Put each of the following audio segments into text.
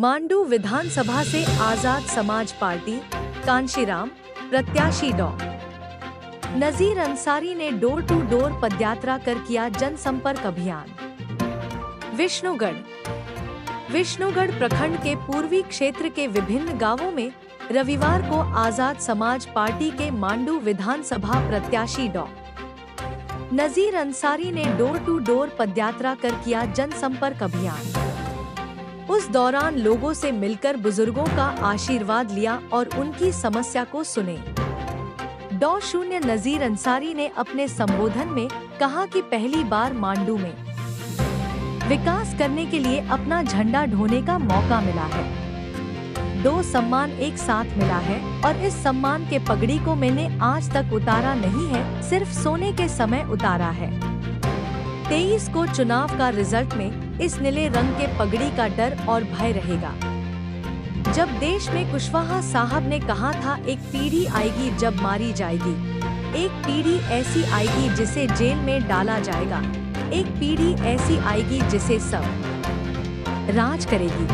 मांडू विधानसभा से आजाद समाज पार्टी कांशीराम प्रत्याशी डॉ नजीर अंसारी ने डोर टू डोर पदयात्रा कर किया जनसंपर्क अभियान। विष्णुगढ़ प्रखंड के पूर्वी क्षेत्र के विभिन्न गांवों में रविवार को आजाद समाज पार्टी के मांडू विधानसभा प्रत्याशी डॉ नजीर अंसारी ने डोर टू डोर पदयात्रा कर किया जनसंपर्क अभियान। उस दौरान लोगों से मिलकर बुजुर्गों का आशीर्वाद लिया और उनकी समस्या को सुने। डॉ नजीर अंसारी ने अपने संबोधन में कहा कि पहली बार मांडू में विकास करने के लिए अपना झंडा ढोने का मौका मिला है। 2 सम्मान एक साथ मिला है और इस सम्मान के पगड़ी को मैंने आज तक उतारा नहीं है, सिर्फ सोने के समय उतारा है। 23 को चुनाव का रिजल्ट में इस नीले रंग के पगड़ी का डर और भय रहेगा। जब देश में कुशवाहा साहब ने कहा था, एक पीढ़ी आएगी जब मारी जाएगी, एक पीढ़ी ऐसी आएगी जिसे जेल में डाला जाएगा, एक पीढ़ी ऐसी आएगी जिसे सब राज करेगी।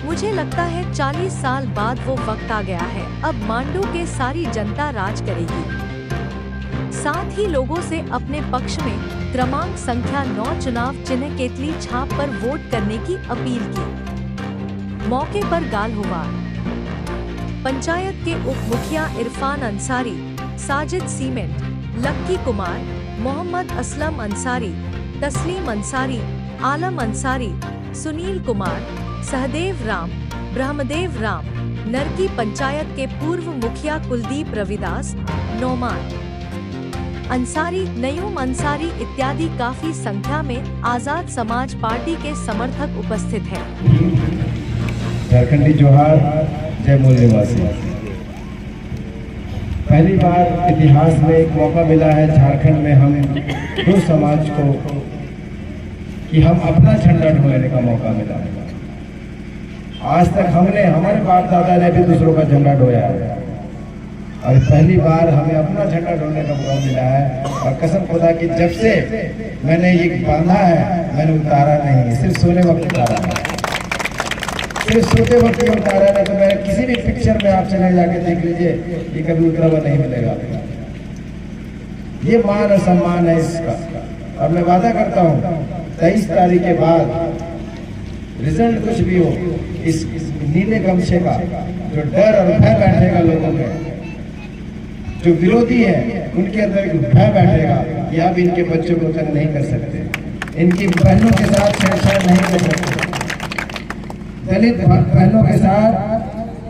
मुझे लगता है 40 साल बाद वो वक्त आ गया है, अब मांडू के सारी जनता राज करेगी। साथ ही लोगों से अपने पक्ष में क्रमांक संख्या 9 चुनाव चिन्ह केतली छाप पर वोट करने की अपील की। मौके पर गाल हुआ। पंचायत के उप मुखिया इरफान अंसारी, साजिद सीमेंट, लक्की कुमार, मोहम्मद असलम अंसारी, तस्लीम अंसारी, आलम अंसारी, सुनील कुमार, सहदेव राम, ब्रह्मदेव राम, नरकी पंचायत के पूर्व मुखिया कुलदीप रविदास, नौमान अंसारी, नयूम अंसारी इत्यादि काफी संख्या में आजाद समाज पार्टी के समर्थक उपस्थित हैं। झारखंडी जोहार, जय मूल निवासी। पहली बार इतिहास में एक मौका मिला है झारखंड में हम 2 समाज को कि हम अपना झंडा ढोने का मौका मिला है। आज तक हमारे बाप दादा ने भी दूसरों का झंडा ढोया है और पहली बार हमें अपना झंडा ढोने का मौका मिला है। और कसम खुदा की जब से मैंने ये बांधा है मैंने उतारा नहीं, सिर्फ सोने वक्त उतारा है, सिर्फ सोते वक्त ही उतारा है। तो मैं किसी भी पिक्चर में आप चले जाके देख लीजिए, ये कभी उतरा हुआ नहीं मिलेगा। ये मान और सम्मान है इसका। और मैं वादा करता हूँ 23 तारीख के बाद रिजल्ट कुछ भी हो, इस नीले गमछे का जो डर और भय बैठेगा लोगों में, जो विरोधी है उनके अंदर एक भय बैठेगा कि अब इनके बच्चों को तंग नहीं कर सकते, इनकी बहनों के साथ छेड़छाड़ नहीं कर सकते, दलित बहनों के साथ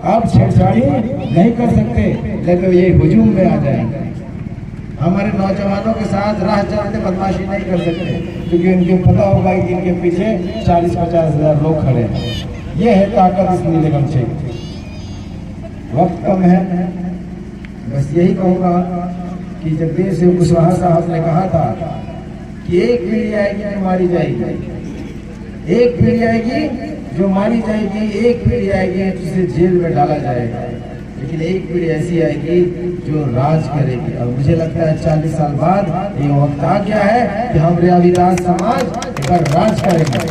आप छेड़छाड़ी नहीं कर सकते, लेकिन ये हुजूम में आ जाएंगे। हमारे नौजवानों के साथ राह चलते बदमाशी नहीं कर सकते, क्योंकि उनको पता होगा कि इनके पीछे 40-50 हजार लोग खड़े हैं। ये है ताकत इस नीले गमछे की। वक्त कम है, बस यही कहूँगा कि जगदीश सिंह कुशवाहा साहब ने कहा था कि एक पीढ़ी आएगी जो मारी जाएगी, एक पीढ़ी आएगी जो मारी जाएगी, एक पीढ़ी आएगी जिसे जेल में डाला जाएगा, लेकिन एक पीढ़ी ऐसी आएगी जो राज करेगी। और मुझे लगता है 40 साल बाद ये वक्त आ गया है कि हम रविदास समाज इस पर राज करेंगे,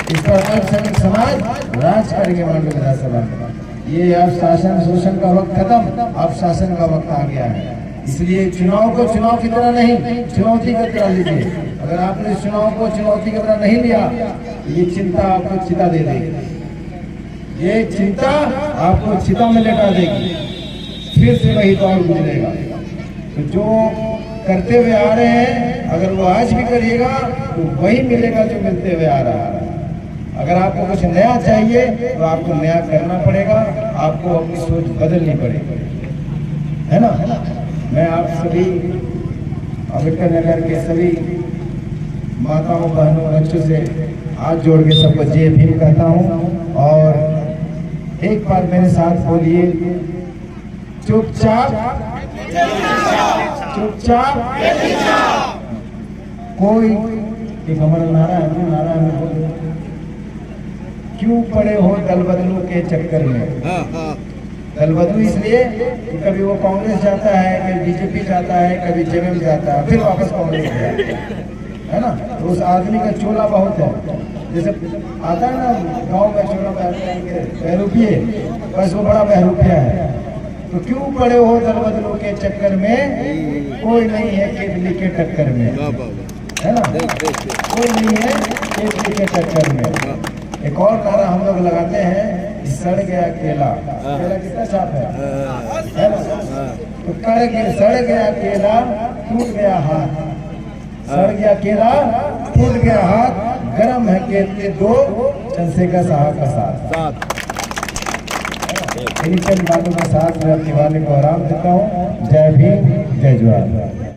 इस पर अल्पसंख्यक समाज राज करेंगे मांडू विधानसभा में। ये अब शासन शोषण का वक्त खत्म, अब शासन का वक्त आ गया है। इसलिए चुनाव को चुनाव की तरह नहीं, चुनौती की तरह लीजिए। अगर आपने चुनाव को चुनौती की तरह नहीं लिया, ये चिंता आपको चिता दे देगी, ये चिंता आपको चिता में लेटा देगी, फिर से वही दौर गुजरेगा। तो जो करते हुए आ रहे हैं, अगर वो आज भी करिएगा तो वही मिलेगा जो मिलते हुए आ रहा है। अगर आपको कुछ नया चाहिए तो आपको नया करना पड़ेगा, आपको अपनी सोच बदलनी पड़ेगी, है ना। मैं आप सभी अम्बेडकर नगर के सभी माताओं, बहनों, बच्चों से हाथ जोड़ के सबको जय भीम कहता हूँ। और एक बार मेरे साथ बोलिए, चुपचाप चुपचाप। कोई एक हमारा नारा है, क्यों पड़े हो दल बदलू के चक्कर में। दल बदलू इसलिए कि कभी वो कांग्रेस जाता है, कभी बीजेपी जाता है, कभी जेएमएम जाता है, फिर वापस कांग्रेस जाता है। है ना। तो उस आदमी का चोला बहुत है, जैसे आता है ना गांव में चोला बहरूपिये, बस वो बड़ा बहरूपिया है। तो क्यों पड़े हो दल बदलों के चक्कर में, कोई नहीं है केतली के टक्कर में, है ना, कोई नहीं है केतली के टक्कर में। एक और नारा हम लोग लगाते हैं, सड़ गया केला, केला कितना साफ है ना। तो सड़ गया केला टूट गया हाथ, सड़ गया केला टूट गया हाथ, गरम है केले दो चंद्रशेखर साहब का साथ। इन्हीं चंद बातों के साथ मैं अपनी वाणी को आराम देता हूँ। जय भीम, जय जवाहर।